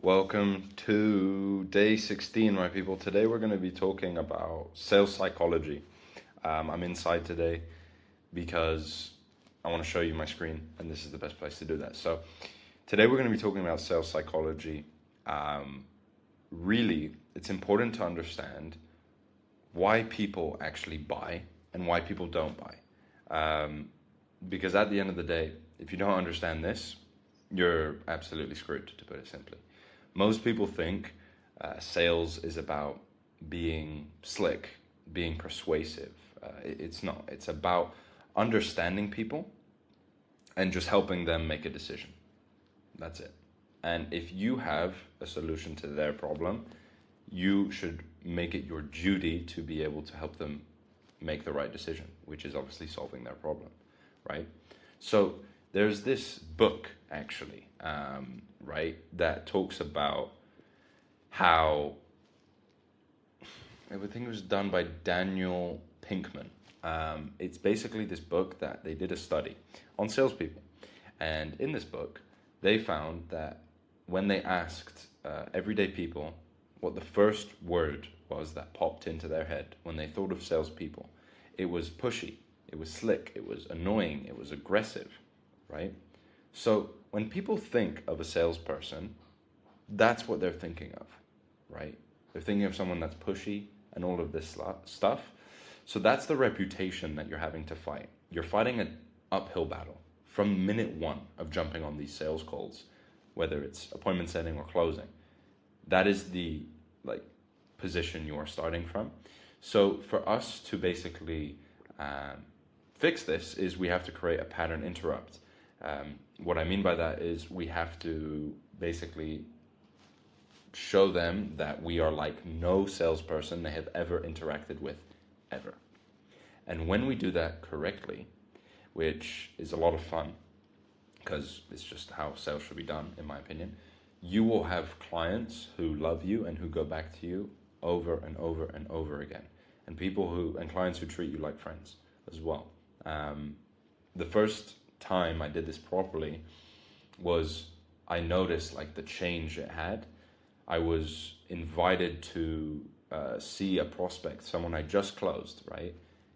Welcome to day 16, my people. Today we're going to be talking about sales psychology. I'm inside today because I want to show you my screen, and this is the best place to do that. So, today we're going to be talking about sales psychology. Really, it's important to understand why people actually buy and why people don't buy. Because at the end of the day, if you don't understand this, you're absolutely screwed, to put it simply. Most people think sales is about being slick, being persuasive. It's not. It's about understanding people and just helping them make a decision. That's it. And if you have a solution to their problem, you should make it your duty to be able to help them make the right decision, which is obviously solving their problem, right? So there's this book actually, right, that talks about how I think it was done by Daniel Pinkman. It's basically this book that they did a study on salespeople, and in this book, they found that when they asked everyday people what the first word was that popped into their head when they thought of salespeople, it was pushy, it was slick, it was annoying, it was aggressive, right? So when people think of a salesperson, that's what they're thinking of, right? They're thinking of someone that's pushy and all of this stuff. So that's the reputation that you're having to fight. You're fighting an uphill battle from minute one of jumping on these sales calls, whether it's appointment setting or closing. That is the like position you are starting from. So for us to basically fix this is we have to create a pattern interrupt. What I mean by that is we have to basically show them that we are like no salesperson they have ever interacted with, ever. And when we do that correctly, which is a lot of fun, because it's just how sales should be done, in my opinion, you will have clients who love you and who go back to you over and over and over again, and clients who treat you like friends as well. The first time I did this properly was I noticed like the change it had. I was invited to see a prospect, someone I just closed, right?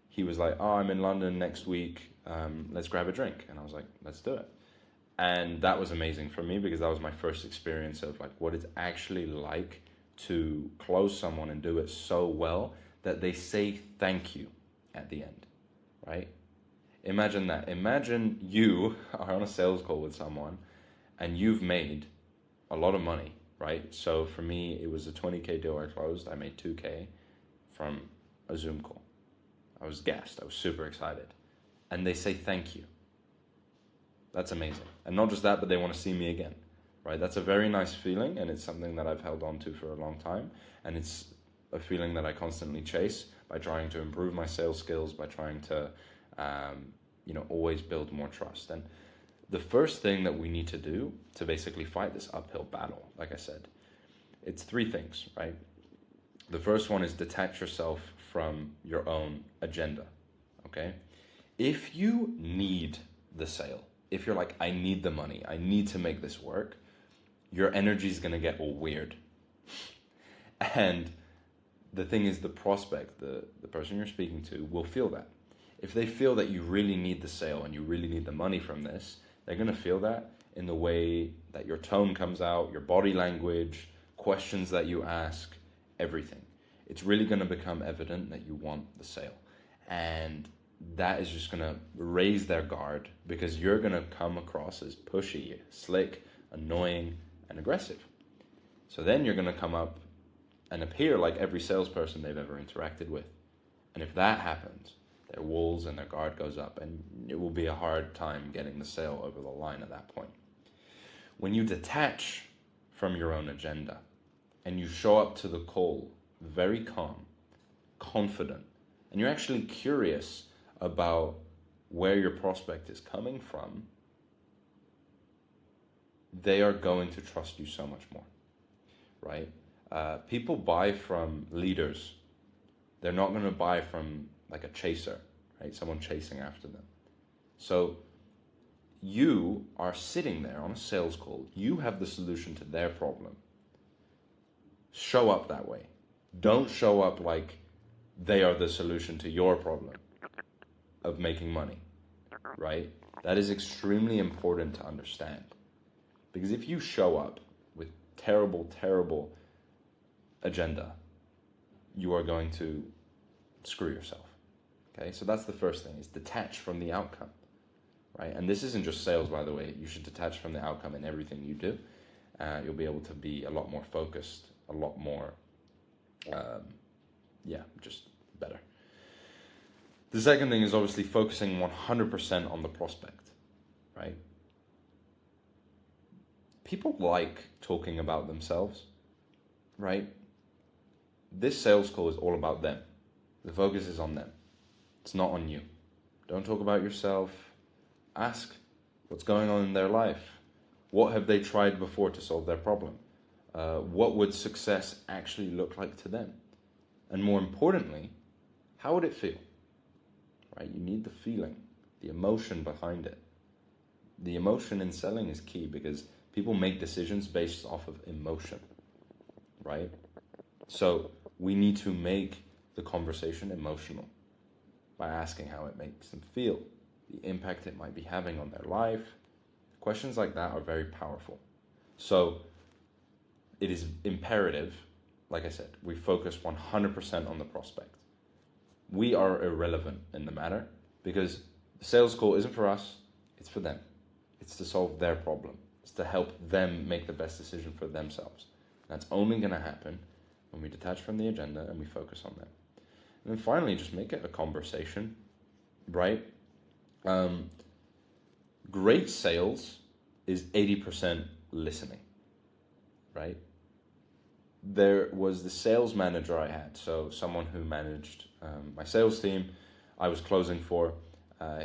He was like, "Oh, I'm in London next week. Let's grab a drink." And I was like, "Let's do it." And that was amazing for me because that was my first experience of like what it's actually like to close someone and do it so well that they say thank you at the end, right? Imagine that. Imagine you are on a sales call with someone and you've made a lot of money, right? So for me, it was a 20K deal I closed. I made 2K from a Zoom call. I was gassed. I was super excited. And they say thank you. That's amazing. And not just that, but they want to see me again, right? That's a very nice feeling, and it's something that I've held on to for a long time. And it's a feeling that I constantly chase by trying to improve my sales skills, by trying to, always build more trust. And the first thing that we need to do to basically fight this uphill battle, like I said, it's three things, right? The first one is detach yourself from your own agenda, okay? If you need the sale, if you're like, I need the money, I need to make this work, your energy is going to get all weird. And the thing is, the prospect, the person you're speaking to, will feel that. If they feel that you really need the sale and you really need the money from this, they're going to feel that in the way that your tone comes out, your body language, questions that you ask, everything. It's really going to become evident that you want the sale. And that is just going to raise their guard because you're going to come across as pushy, slick, annoying, and aggressive. So then you're going to come up and appear like every salesperson they've ever interacted with. And if that happens, their walls and their guard goes up, and it will be a hard time getting the sale over the line at that point. When you detach from your own agenda and you show up to the call very calm, confident, and you're actually curious about where your prospect is coming from, they are going to trust you so much more, right? People buy from leaders. They're not going to buy from like a chaser, right? Someone chasing after them. So you are sitting there on a sales call. You have the solution to their problem. show up that way. Don't show up like they are the solution to your problem of making money, right? That is extremely important to understand. Because if you show up with terrible, terrible agenda, you are going to screw yourself. Okay, so that's the first thing, is detach from the outcome, right? And this isn't just sales, by the way. You should detach from the outcome in everything you do. You'll be able to be a lot more focused, a lot more, just better. The second thing is obviously focusing 100% on the prospect, right? People like talking about themselves, right? This sales call is all about them. The focus is on them. It's not on you. Don't talk about yourself. Ask what's going on in their life. What have they tried before to solve their problem? What would success actually look like to them? And more importantly, how would it feel? Right? You need the feeling, the emotion behind it. The emotion in selling is key because people make decisions based off of emotion, right? So we need to make the conversation emotional by asking how it makes them feel, the impact it might be having on their life. Questions like that are very powerful. So it is imperative, like I said, we focus 100% on the prospect. We are irrelevant in the matter because the sales call isn't for us, it's for them. It's to solve their problem. It's to help them make the best decision for themselves. That's only going to happen when we detach from the agenda and we focus on them. And then finally, just make it a conversation, right? Great sales is 80% listening, right? There was the sales manager I had, so someone who managed my sales team I was closing for.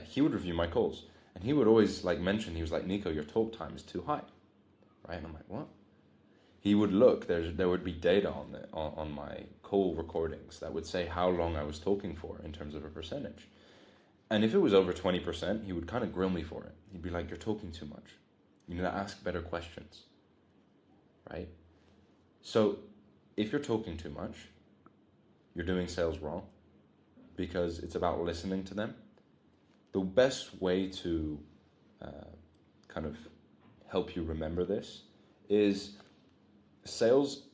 He would review my calls, and he would always mention, he was like, Nico, your talk time is too high, right? And I'm like, what? He would look, there would be data on my call recordings that would say how long I was talking for in terms of a percentage. And if it was over 20%, he would kind of grill me for it. He'd be like, you're talking too much. You need to ask better questions, right? So if you're talking too much, you're doing sales wrong because it's about listening to them. The best way to kind of help you remember this is sales,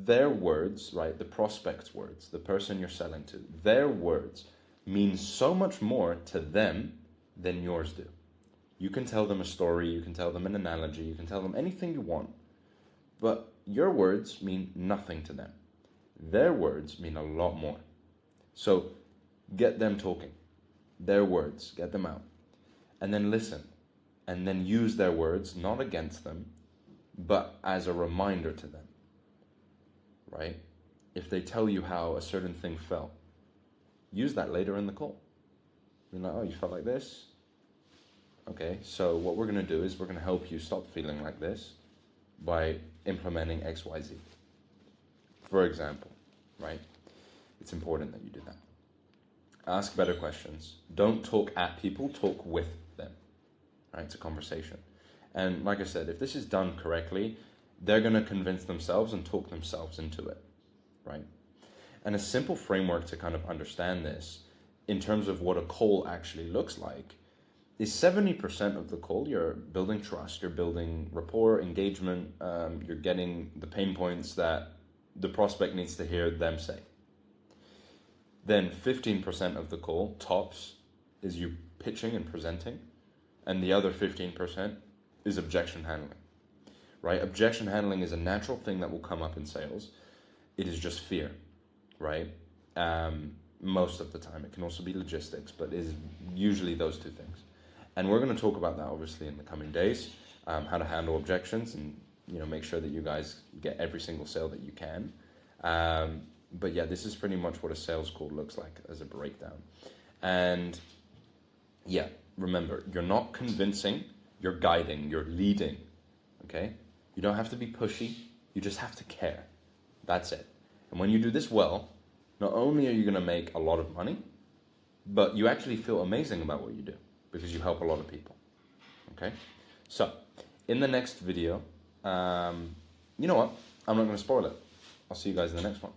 their words, right? The prospect's words, the person you're selling to, their words mean so much more to them than yours do. You can tell them a story, you can tell them an analogy, you can tell them anything you want, but your words mean nothing to them. Their words mean a lot more. So get them talking, their words, get them out, and then listen, and then use their words not against them, but as a reminder to them, right? If they tell you how a certain thing felt, use that later in the call. You're like, oh, you felt like this? Okay, so what we're going to do is we're going to help you stop feeling like this by implementing XYZ. For example, right? It's important that you do that. Ask better questions. Don't talk at people, talk with them, right? It's a conversation. And like I said, if this is done correctly, they're going to convince themselves and talk themselves into it, right? And a simple framework to kind of understand this in terms of what a call actually looks like is 70% of the call, you're building trust, you're building rapport, engagement, you're getting the pain points that the prospect needs to hear them say. Then 15% of the call, tops, is you pitching and presenting, and the other 15% is objection handling, right? Objection handling is a natural thing that will come up in sales. It is just fear, right? Most of the time. It can also be logistics, but it is usually those two things. And we're going to talk about that obviously in the coming days, how to handle objections and make sure that you guys get every single sale that you can. But yeah, this is pretty much what a sales call looks like as a breakdown. And yeah, remember, you're not convincing, you're guiding, you're leading, okay? You don't have to be pushy, you just have to care. That's it. And when you do this well, not only are you going to make a lot of money, but you actually feel amazing about what you do because you help a lot of people, okay? So, in the next video, you know what? I'm not going to spoil it. I'll see you guys in the next one.